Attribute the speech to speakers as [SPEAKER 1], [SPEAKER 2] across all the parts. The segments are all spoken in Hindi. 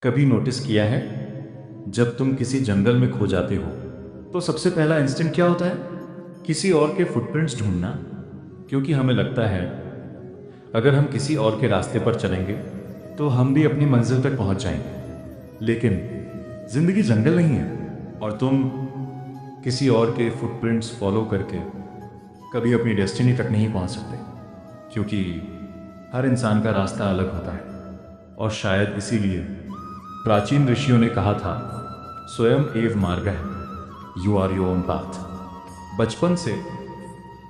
[SPEAKER 1] कभी नोटिस किया है जब तुम किसी जंगल में खो जाते हो तो सबसे पहला इंस्टिंक्ट क्या होता है? किसी और के फुटप्रिंट्स ढूंढना। क्योंकि हमें लगता है अगर हम किसी और के रास्ते पर चलेंगे तो हम भी अपनी मंजिल तक पहुंच जाएंगे। लेकिन जिंदगी जंगल नहीं है और तुम किसी और के फुटप्रिंट्स फॉलो करके कभी अपनी डेस्टिनी तक नहीं पहुंच सकते, क्योंकि हर इंसान का रास्ता अलग होता है। और शायद इसीलिए प्राचीन ऋषियों ने कहा था, स्वयं एव मार्गः, you are your own path. बचपन से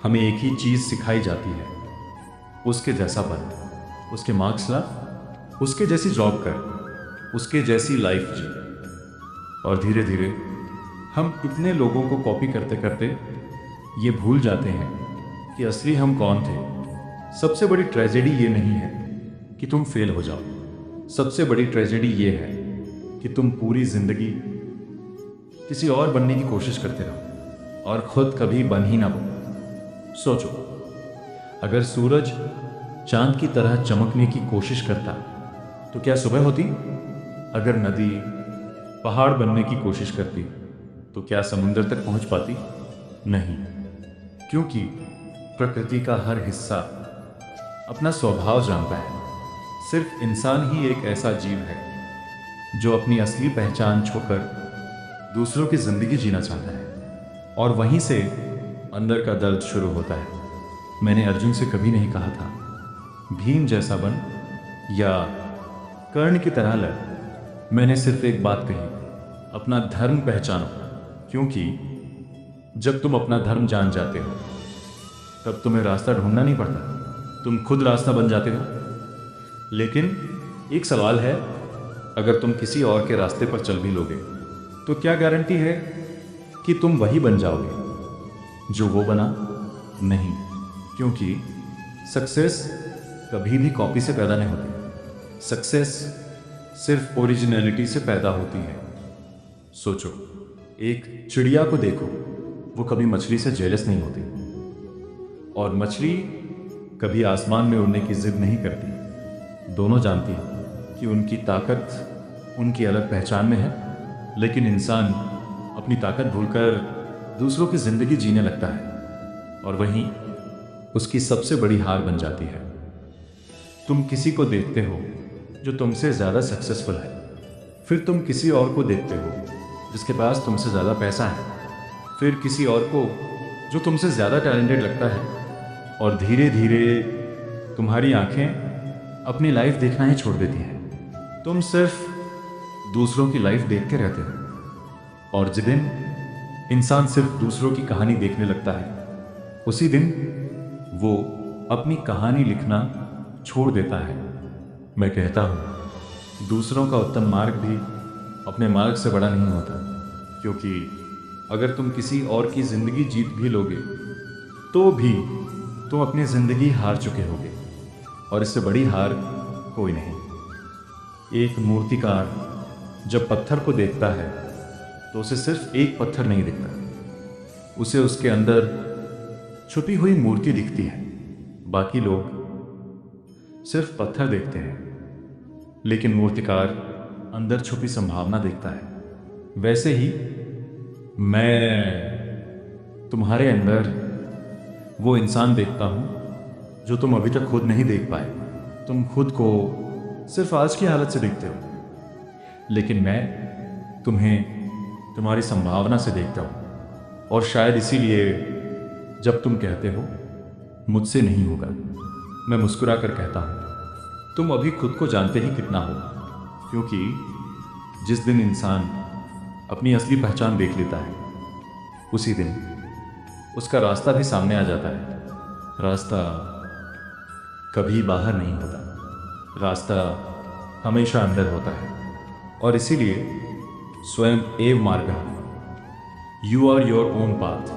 [SPEAKER 1] हमें एक ही चीज़ सिखाई जाती है, उसके जैसा बन, उसके मार्क्स ला, उसके जैसी जॉब कर, उसके जैसी लाइफ जी। और धीरे धीरे हम इतने लोगों को कॉपी करते करते ये भूल जाते हैं कि असली हम कौन थे। सबसे बड़ी ट्रेजेडी ये नहीं है कि तुम फेल हो जाओ, सबसे बड़ी ट्रेजेडी ये है कि तुम पूरी जिंदगी किसी और बनने की कोशिश करते रहो और खुद कभी बन ही ना बनो। सोचो, अगर सूरज चांद की तरह चमकने की कोशिश करता तो क्या सुबह होती? अगर नदी पहाड़ बनने की कोशिश करती तो क्या समुद्र तक पहुंच पाती? नहीं, क्योंकि प्रकृति का हर हिस्सा अपना स्वभाव जानता है। सिर्फ इंसान ही एक ऐसा जीव है जो अपनी असली पहचान छोड़कर दूसरों की जिंदगी जीना चाहता है, और वहीं से अंदर का दर्द शुरू होता है। मैंने अर्जुन से कभी नहीं कहा था भीम जैसा बन या कर्ण की तरह लड़। मैंने सिर्फ एक बात कही, अपना धर्म पहचानो, क्योंकि जब तुम अपना धर्म जान जाते हो तब तुम्हें रास्ता ढूंढना नहीं पड़ता, तुम खुद रास्ता बन जाते हो। लेकिन एक सवाल है, अगर तुम किसी और के रास्ते पर चल भी लोगे तो क्या गारंटी है कि तुम वही बन जाओगे जो वो बना? नहीं, क्योंकि सक्सेस कभी भी कॉपी से पैदा नहीं होती। सक्सेस सिर्फ ओरिजिनलिटी से पैदा होती है। सोचो, एक चिड़िया को देखो, वो कभी मछली से जेलस नहीं होती, और मछली कभी आसमान में उड़ने की जिद नहीं करती। दोनों जानती हैं कि उनकी ताकत उनकी अलग पहचान में है, लेकिन इंसान अपनी ताकत भूलकर दूसरों की जिंदगी जीने लगता है, और वहीं उसकी सबसे बड़ी हार बन जाती है। तुम किसी को देखते हो जो तुमसे ज़्यादा सक्सेसफुल है, फिर तुम किसी और को देखते हो जिसके पास तुमसे ज़्यादा पैसा है, फिर किसी और को जो तुमसे ज़्यादा टैलेंटेड लगता है, और धीरे धीरे तुम्हारी आंखें अपनी लाइफ देखना ही छोड़ देती हैं। तुम सिर्फ दूसरों की लाइफ देखते रहते हो, और जिस दिन इंसान सिर्फ दूसरों की कहानी देखने लगता है, उसी दिन वो अपनी कहानी लिखना छोड़ देता है। मैं कहता हूँ, दूसरों का उत्तम मार्ग भी अपने मार्ग से बड़ा नहीं होता, क्योंकि अगर तुम किसी और की जिंदगी जीत भी लोगे तो भी तुम अपनी जिंदगी हार चुके होगे, और इससे बड़ी हार कोई नहीं। एक मूर्तिकार जब पत्थर को देखता है तो उसे सिर्फ एक पत्थर नहीं दिखता, उसे उसके अंदर छुपी हुई मूर्ति दिखती है। बाकी लोग सिर्फ पत्थर देखते हैं, लेकिन मूर्तिकार अंदर छुपी संभावना देखता है। वैसे ही मैं तुम्हारे अंदर वो इंसान देखता हूं जो तुम अभी तक खुद नहीं देख पाए। तुम खुद को सिर्फ आज की हालत से देखते हो, लेकिन मैं तुम्हें तुम्हारी संभावना से देखता हूं। और शायद इसीलिए जब तुम कहते हो मुझसे नहीं होगा, मैं मुस्कुरा कर कहता हूं, तुम अभी खुद को जानते ही कितना हो। क्योंकि जिस दिन इंसान अपनी असली पहचान देख लेता है, उसी दिन उसका रास्ता भी सामने आ जाता है। रास्ता कभी बाहर नहीं होता, रास्ता हमेशा अंदर होता है। और इसीलिए स्वयं एव मार्गः, you are your own path.